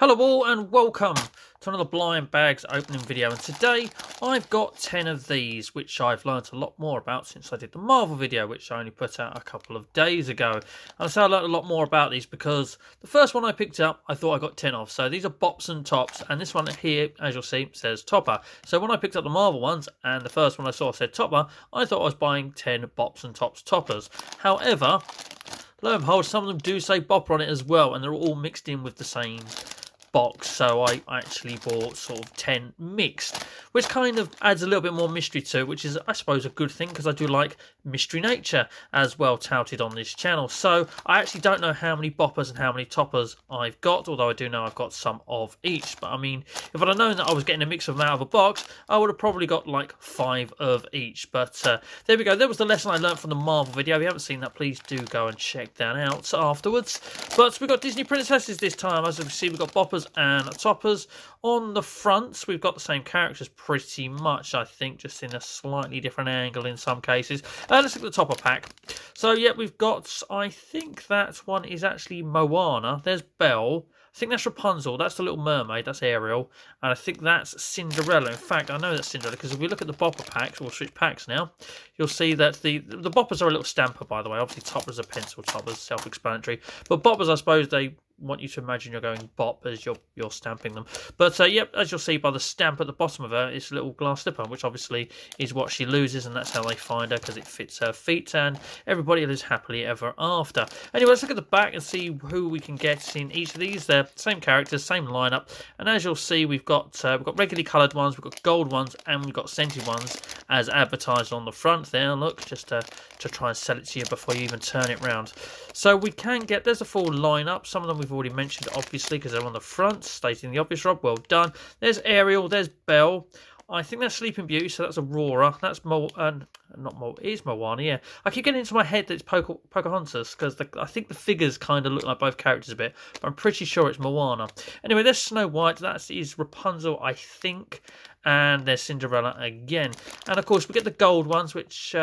Hello all and welcome to another blind bags opening video, and today I've got 10 of these which I've learnt a lot more about since I did the Marvel video, which I only put out a couple of days ago. And so I learnt a lot more about these because the first one I picked up I thought I got 10 of. So these are Bops N tops, and this one here, as you'll see, says topper. So when I picked up the Marvel ones and the first one I saw said topper, I thought I was buying 10 Bops N tops toppers. However, lo and behold, some of them do say Bopper on it as well, and they're all mixed in with the same box. So I actually bought sort of 10 mixed, which kind of adds a little bit more mystery to it, which is, I suppose, a good thing because I do like mystery nature as well touted on this channel. So I actually don't know how many boppers and how many toppers I've got, although I do know I've got some of each. But I mean, if I'd have known that I was getting a mix of them out of a box, I would have probably got like 5 of each. But there we go. There was the lesson I learned from the Marvel video. If you haven't seen that, please do go and check that out afterwards. But we've got Disney princesses this time. As you can see, we've got boppers and toppers. On the fronts, we've got the same characters pretty much, I think, just in a slightly different angle in some cases. Let's look at the topper pack. So yeah, we've got, I think that one is actually Moana. There's Belle. I think that's Rapunzel. That's the Little Mermaid. That's Ariel. And I think that's Cinderella. In fact, I know that's Cinderella because if we look at the bopper packs, we'll switch packs now, you'll see that the boppers are a little stamper, by the way. Obviously, toppers are pencil toppers, self-explanatory. But boppers, I suppose they want you to imagine you're going bop as you're stamping them. But yep, as you'll see by the stamp at the bottom of her, it's a little glass slipper, which obviously is what she loses, and that's how they find her because it fits her feet, and everybody lives happily ever after. Anyway, let's look at the back and see who we can get in each of these. They're same characters, same lineup, and as you'll see, we've got regularly coloured ones, we've got gold ones, and we've got scented ones as advertised on the front there. Look, just to try and sell it to you before you even turn it round. So we can get, there's a full lineup. Some of them we've already mentioned, obviously, because they're on the front, stating the obvious, Rob. Well done. There's Ariel, there's Belle. I think that's Sleeping Beauty, so that's Aurora. That's it is Moana, yeah. I keep getting into my head that it's Pocahontas, because I think the figures kind of look like both characters a bit, but I'm pretty sure it's Moana. Anyway, there's Snow White, that is Rapunzel, I think, and there's Cinderella again. And of course, we get the gold ones, which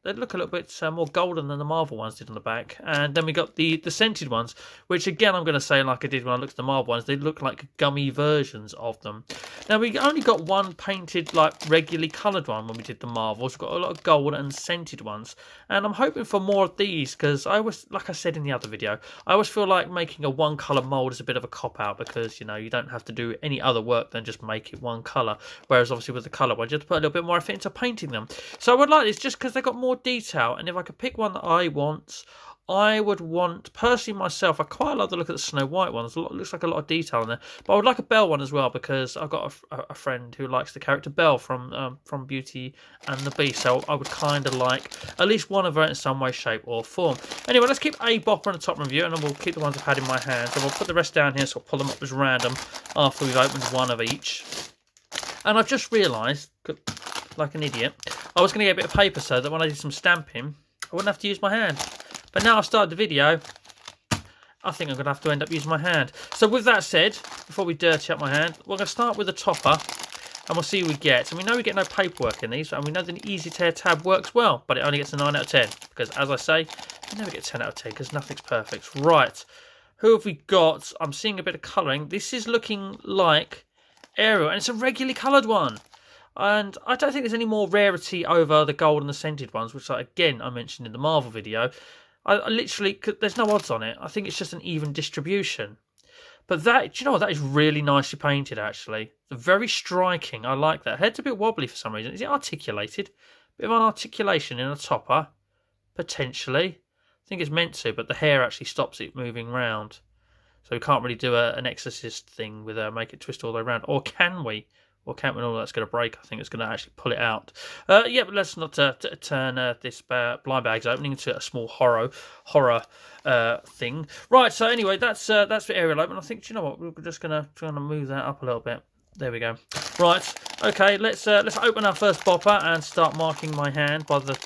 they look a little bit more golden than the Marvel ones did on the back. And then we got the scented ones, which again, I'm going to say, like I did when I looked at the Marvel ones, they look like gummy versions of them. Now, we only got one painted, like, regularly coloured one when we did the Marvels. We've got a lot of gold and scented ones. And I'm hoping for more of these, because I always, like I said in the other video, I always feel like making a one colour mould is a bit of a cop-out, because, you know, you don't have to do any other work than just make it one colour. Whereas, obviously, with the colour ones, you have to put a little bit more effort into painting them. So I would like this just because they've got more detail, and if I could pick one that I want, I would want, personally myself, I quite like the look at the Snow White ones. It looks like a lot of detail in there, but I would like a Belle one as well, because I've got a friend who likes the character Belle from Beauty and the Beast, so I would kind of like at least one of her in some way, shape or form. Anyway, let's keep a bopper and a top review, and then we'll keep the ones I've had in my hands, and we'll put the rest down here, so I'll pull them up as random after we've opened one of each. And I've just realised, like an idiot, I was going to get a bit of paper so that when I did some stamping, I wouldn't have to use my hand. But now I've started the video, I think I'm going to have to end up using my hand. So with that said, before we dirty up my hand, we're going to start with the topper, and we'll see what we get. And we know we get no paperwork in these, and we know the easy tear tab works well, but it only gets a 9 out of 10. Because as I say, you never get 10 out of 10, because nothing's perfect. Right, who have we got? I'm seeing a bit of colouring. This is looking like Ariel, and it's a regularly coloured one. And I don't think there's any more rarity over the gold and the scented ones, which, again, I mentioned in the Marvel video. I literally, there's no odds on it. I think it's just an even distribution. But that, do you know what? That is really nicely painted, actually. It's very striking. I like that. Head's a bit wobbly for some reason. Is it articulated? Bit of an articulation in a topper, potentially. I think it's meant to, but the hair actually stops it moving round. So we can't really do an Exorcist thing with make it twist all the way around. Or can we? Or can't we? All that's going to break. I think it's going to actually pull it out. Yeah, but let's not turn this blind bags opening into a small horror thing. Right. So anyway, that's for Ariel open. I think, do you know what? We're just going to move that up a little bit. There we go. Right. Okay. Let's open our first bopper and start marking my hand by the.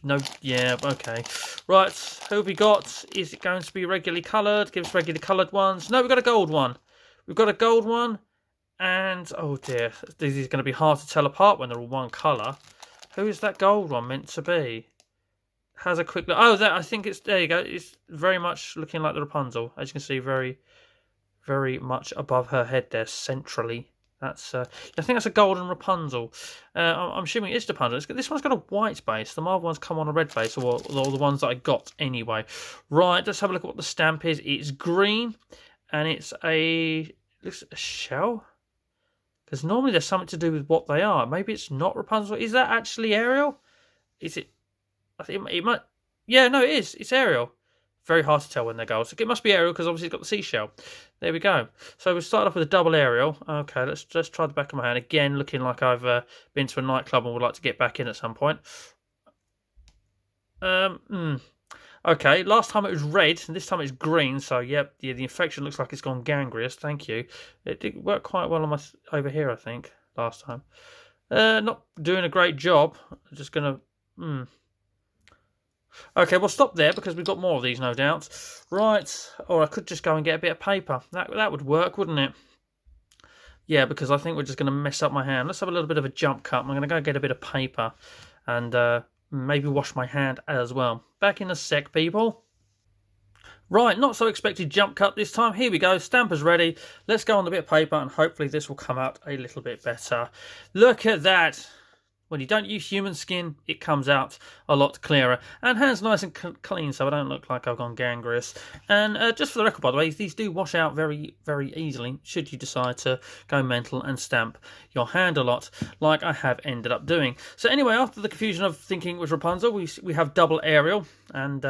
No. Yeah. Okay. Right. Who have we got? Is it going to be regularly coloured? Give us regularly coloured ones. No, we've got a gold one. We've got a gold one. And, oh dear, this is going to be hard to tell apart when they're all one colour. Who is that gold one meant to be? Has a quick look. Oh, that, I think it's, there you go. It's very much looking like the Rapunzel. As you can see, very, very much above her head there, centrally. That's I think that's a golden Rapunzel. I'm assuming it's Rapunzel. This one's got a white base. The Marvel ones come on a red base, or the ones that I got anyway. Right, let's have a look at what the stamp is. It's green, and it's looks a shell. Because normally there's something to do with what they are. Maybe it's not Rapunzel. Is that actually Ariel? Is it? I think it might. Yeah, no, it is. It's Ariel. Very hard to tell when they're gold. So it must be Ariel because obviously it's got the seashell. There we go. So we'll start off with a double Ariel. Okay, let's try the back of my hand. Again, looking like I've been to a nightclub and would like to get back in at some point. Okay, last time it was red, and this time it's green. So, yep, the infection looks like it's gone gangrenous. Thank you. It did work quite well on over here, I think, last time. Not doing a great job. Just going to... Okay, we'll stop there because we've got more of these, no doubt. Right, or I could just go and get a bit of paper. That would work, wouldn't it? Yeah, because I think we're just going to mess up my hand. Let's have a little bit of a jump cut. I'm going to go get a bit of paper and maybe wash my hand as well. Back in a sec, people. Right, not so expected jump cut this time. Here we go, stamper's ready. Let's go on the bit of paper and hopefully this will come out a little bit better. Look at that. When you don't use human skin, it comes out a lot clearer. And hands nice and clean, so I don't look like I've gone gangrenous. And just for the record, by the way, these do wash out very, very easily, should you decide to go mental and stamp your hand a lot, like I have ended up doing. So anyway, after the confusion of thinking it was Rapunzel, we have double Ariel. And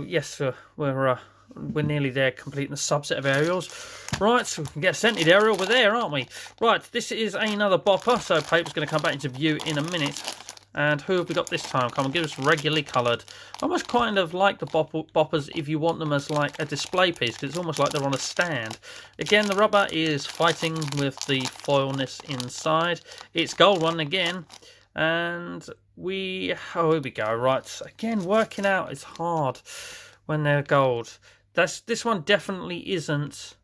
yes, we're nearly there, completing the subset of Ariels. Right, so we can get a scented Ariel. We're there, aren't we? Right, this is another bopper, so paper's going to come back into view in a minute. And who have we got this time? Come on, give us regularly coloured. I almost kind of like the boppers if you want them as like a display piece, because it's almost like they're on a stand. Again, the rubber is fighting with the foilness inside. It's gold one again. And here we go. Right, again, working out is hard when they're gold. This one definitely isn't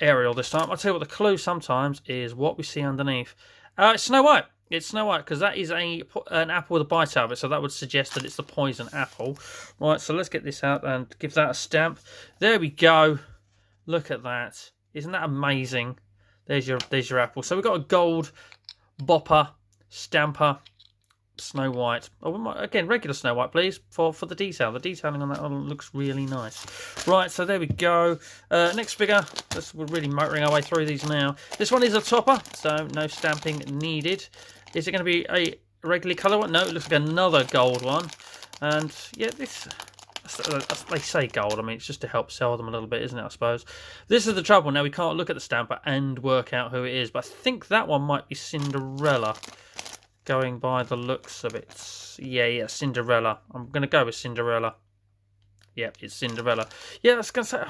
Ariel this time. I'll tell you what, the clue sometimes is what we see underneath. It's Snow White. It's Snow White because that is an apple with a bite out of it, so that would suggest that it's the poison apple. Right, so let's get this out and give that a stamp. There we go. Look at that. Isn't that amazing? There's your apple. So we've got a gold bopper stamper Snow White. Oh, again, regular Snow White, please, for the detail. The detailing on that one looks really nice. Right, so there we go. Next figure. We're really motoring our way through these now. This one is a topper, so no stamping needed. Is it going to be a regularly colour one? No, it looks like another gold one. And yeah, they say gold. I mean, it's just to help sell them a little bit, isn't it, I suppose? This is the trouble. Now, we can't look at the stamper and work out who it is, but I think that one might be Cinderella. Going by the looks of it. Yeah, Cinderella. I'm going to go with Cinderella. Yep, it's Cinderella. Yeah, I was going to say,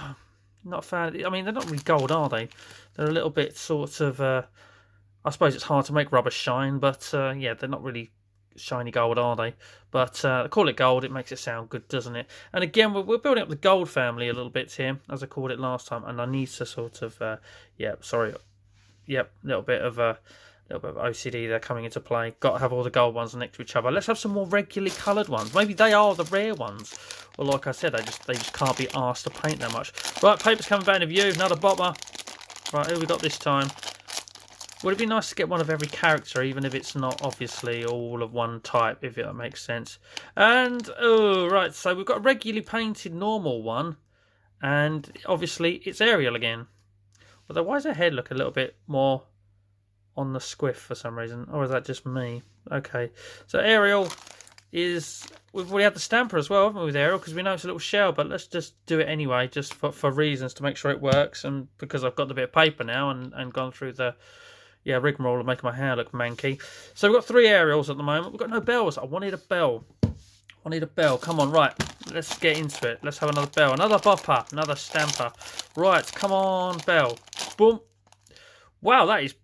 not a fan. I mean, they're not really gold, are they? They're a little bit sort of, I suppose it's hard to make rubber shine, but yeah, they're not really shiny gold, are they? But call it gold, it makes it sound good, doesn't it? And again, we're building up the gold family a little bit here, as I called it last time, and I need to sort of, a little bit of OCD there coming into play. Got to have all the gold ones next to each other. Let's have some more regularly coloured ones. Maybe they are the rare ones. Well, like I said, they just can't be asked to paint that much. Right, paper's coming back into view. Another bopper. Right, who we got this time? Would it be nice to get one of every character, even if it's not obviously all of one type, if that makes sense? And, oh, right, so we've got a regularly painted normal one. And obviously it's Ariel again. Although, why does her head look a little bit more on the squiff for some reason? Or is that just me? Okay, so Ariel is... We've already had the stamper as well, haven't we, with Ariel? Because we know it's a little shell, but let's just do it anyway, just for reasons to make sure it works. And because I've got the bit of paper now and gone through the rigmarole of making my hair look manky. So we've got 3 Ariels at the moment. We've got no bells. I wanted a bell. Come on, right. Let's get into it. Let's have another bell. Another bopper. Another stamper. Right, come on, bell. Boom. Wow, that is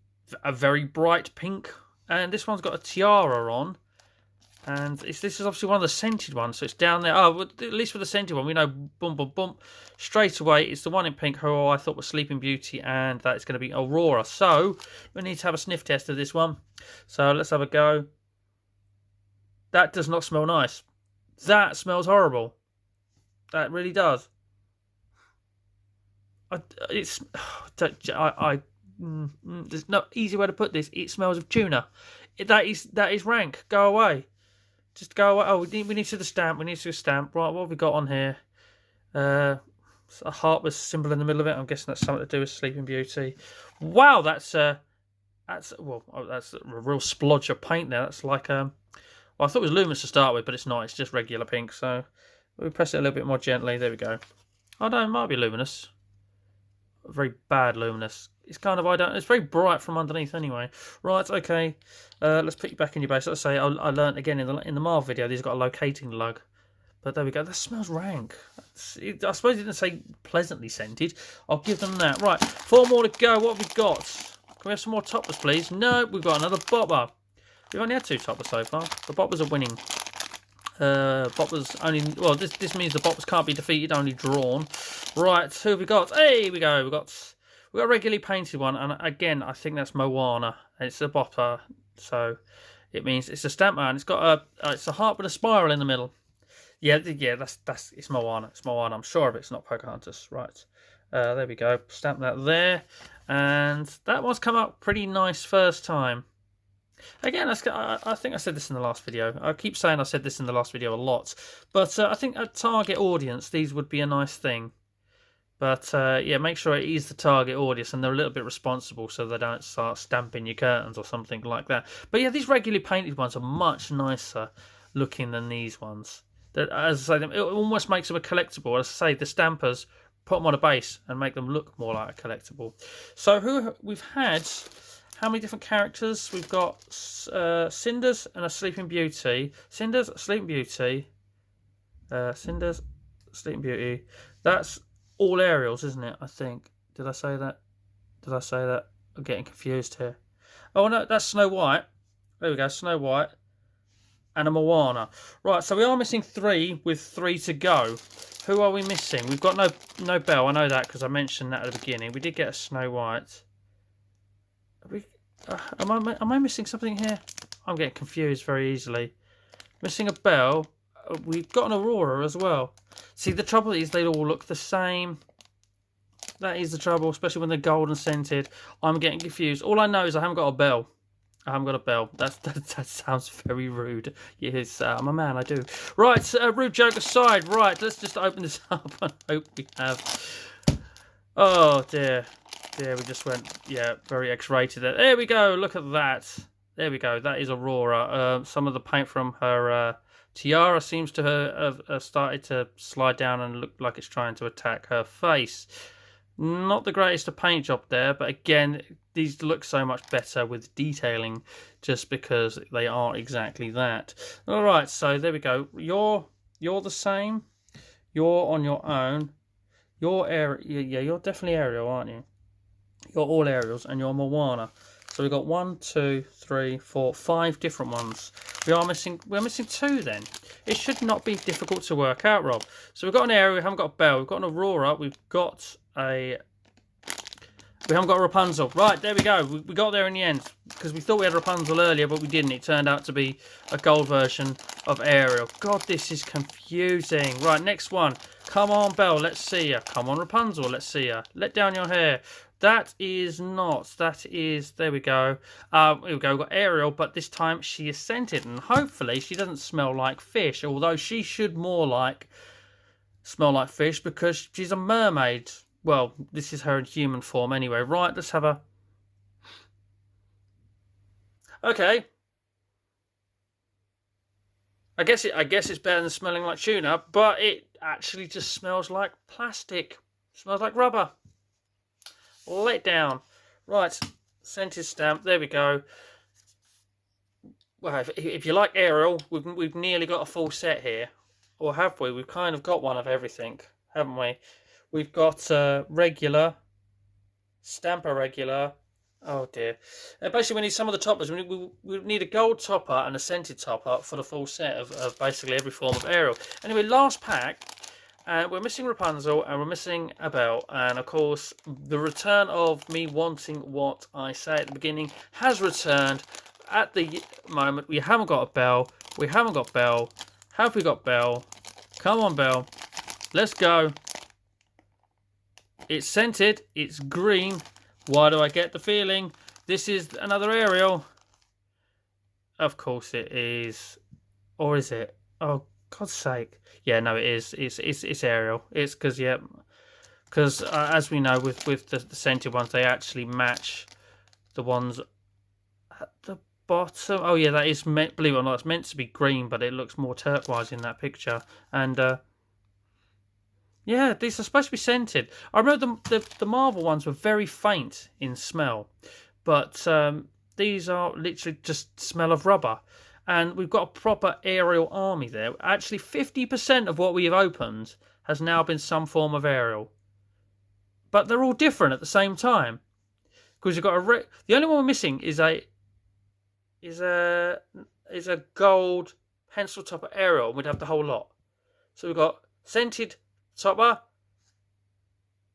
a very bright pink. And this one's got a tiara on. And this is obviously one of the scented ones. So it's down there. Oh, at least with the scented one, we know, boom, boom, boom. Straight away, it's the one in pink who I thought was Sleeping Beauty. And that's going to be Aurora. So we need to have a sniff test of this one. So let's have a go. That does not smell nice. That smells horrible. That really does. it's there's no easy way to put this. It smells of tuna. That is rank. Go away. Just go away. Oh, we need to the stamp. We need to the stamp. Right, what have we got on here? A heart with a symbol in the middle of it. I'm guessing that's something to do with Sleeping Beauty. Wow, that's a real splodge of paint there. That's like well, I thought it was luminous to start with, but it's not. It's just regular pink. So we press it a little bit more gently. There we go. Oh no, it might be luminous. Very bad luminous. It's kind of it's very bright from underneath anyway. Right, okay. Let's put you back in your base. Let's say I learned again in the Marvel video. These got a locating lug. But there we go. That smells rank. I suppose it didn't say pleasantly scented. I'll give them that. Right, 4 more to go. What have we got? Can we have some more toppers, please? No, we've got another bopper. We've only had 2 toppers so far. The boppers are winning. Boppers only. Well, this means the boppers can't be defeated, only drawn. Right, who have we got? Hey, we go. We got a regularly painted one, and again, I think that's Moana. It's a bopper, so it means it's a stamp man. It's got it's a heart with a spiral in the middle. Yeah, that's it's Moana. It's Moana. I'm sure of it. It's not Pocahontas. Right. There we go. Stamp that there. And that one's come up pretty nice first time. Again, I think I said this in the last video. I keep saying I said this in the last video a lot. But I think a target audience, these would be a nice thing. But yeah, make sure it is the target audience and they're a little bit responsible so they don't start stamping your curtains or something like that. But yeah, these regularly painted ones are much nicer looking than these ones. As I say, it almost makes them a collectible. As I say, the stampers put them on a base and make them look more like a collectible. So we've had how many different characters? We've got Cinders and a Sleeping Beauty. Cinders, Sleeping Beauty. Cinders, Sleeping Beauty. That's all Ariels, isn't it? I think. Did I say that? Did I say that? I'm getting confused here. Oh no, that's Snow White. There we go, Snow White. And a Moana. Right, so we are missing 3 with 3 to go. Who are we missing? We've got no Belle. I know that because I mentioned that at the beginning. We did get a Snow White. Am I missing something here? I'm getting confused very easily. Missing a Belle. We've got an Aurora as well. See, the trouble is they all look the same. That is the trouble, especially when they're gold and scented. I'm getting confused. All I know is I haven't got a Belle. I haven't got a Belle. That sounds very rude. Yes, I'm a man, I do. Right, rude joke aside. Right, let's just open this up and hope we have... Oh, dear. Dear, we just went, yeah, very X-rated there. There we go, look at that. There we go, that is Aurora. Some of the paint from her tiara seems to have started to slide down and look like it's trying to attack her face. Not the greatest of paint job there, but again, these look so much better with detailing just because they are exactly that. All right, so there we go. You're the same. You're on your own. You're you're definitely Ariel, aren't you? You're all Ariels, and you're Moana. So we've got 1, 2, 3, 4, 5 different ones. We're missing 2 then. It should not be difficult to work out, Rob. So we've got an Ariel, we haven't got a Belle, we've got an Aurora, we haven't got a Rapunzel. Right, there we go. We got there in the end. Because we thought we had Rapunzel earlier, but we didn't. It turned out to be a gold version of Ariel. God, this is confusing. Right, next one. Come on, Belle, let's see ya. Come on, Rapunzel, let's see ya. Let down your hair. That is not. That is... There we go. Here we go. We've got Ariel, but this time she is scented. And hopefully she doesn't smell like fish. Although she should more smell like fish because she's a mermaid. Well, this is her in human form anyway. Right, let's have a... Okay. I guess it's better than smelling like tuna, but it actually just smells like plastic. It smells like rubber. Let down. Right, scented stamp. There we go. Well, if you like Ariel, we've nearly got a full set here. Or have we? We've kind of got one of everything, haven't we? We've got regular, stamper regular. Oh dear. Basically, we need some of the toppers. We need a gold topper and a scented topper for the full set of basically every form of Ariel. Anyway, last pack. We're missing Rapunzel and we're missing a Belle. And of course, the return of me wanting what I say at the beginning has returned. At the moment, we haven't got a Belle. We haven't got Belle. Have we got Belle? Come on, Belle. Let's go. It's scented. It's green. Why do I get the feeling this is another Ariel? Of course it is. Or is it? Oh, God's sake. Yeah, no, it is. It's Ariel. It's because, yeah, because as we know, with the scented ones, they actually match the ones at the bottom. Oh, yeah, that is meant, believe it or not, it's meant to be green, but it looks more turquoise in that picture. And, yeah, these are supposed to be scented. I remember the Marvel ones were very faint in smell, but these are literally just smell of rubber. And we've got a proper Ariel army there. Actually, 50% of what we have opened has now been some form of Ariel. But they're all different at the same time. Because you've got the only one we're missing is a gold pencil topper Ariel, and we'd have the whole lot. So we've got scented topper,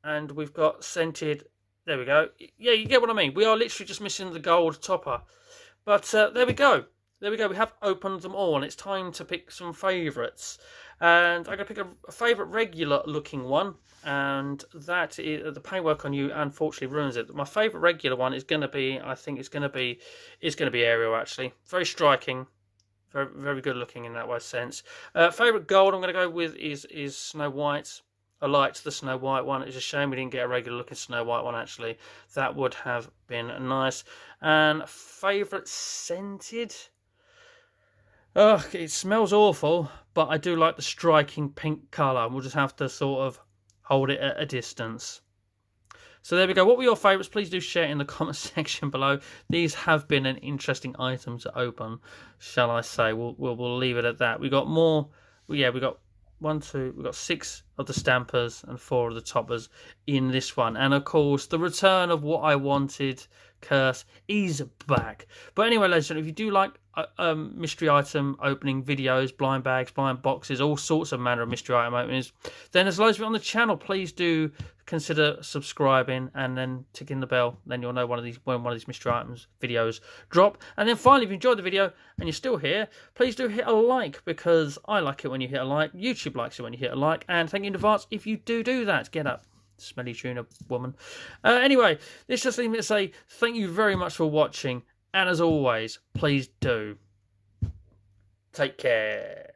and we've got scented. There we go. Yeah, you get what I mean. We are literally just missing the gold topper. But there we go. There we go. We have opened them all, and it's time to pick some favourites. And I'm going to pick a favourite regular-looking one, and that is the paintwork on you. Unfortunately, ruins it. My favourite regular one is going to be, I think, it's going to be Ariel. Actually, very striking, very very good looking in that way sense. Favourite gold I'm going to go with is Snow White. I liked the Snow White one. It's a shame we didn't get a regular looking Snow White one, actually. That would have been nice. And favourite scented? Ugh, it smells awful, but I do like the striking pink colour. We'll just have to sort of hold it at a distance. So there we go. What were your favourites? Please do share in the comment section below. These have been an interesting item to open, shall I say. We'll leave it at that. We got more. Yeah, we got we got 6 of the stampers and 4 of the toppers in this one. And of course, the return of what I wanted, Curse, is back. But anyway, ladies and gentlemen, if you do like mystery item opening videos, blind bags, blind boxes, all sorts of manner of mystery item openings, then there's loads of it on the channel. Please do consider subscribing and then ticking the bell. Then you'll know when one of these mystery items videos drop. And then finally, if you enjoyed the video and you're still here, please do hit a like, because I like it when you hit a like. YouTube likes it when you hit a like. And thank you in advance if you do that. Get up, smelly tuna woman. Anyway, this just leaves me to say thank you very much for watching. And as always, please do take care.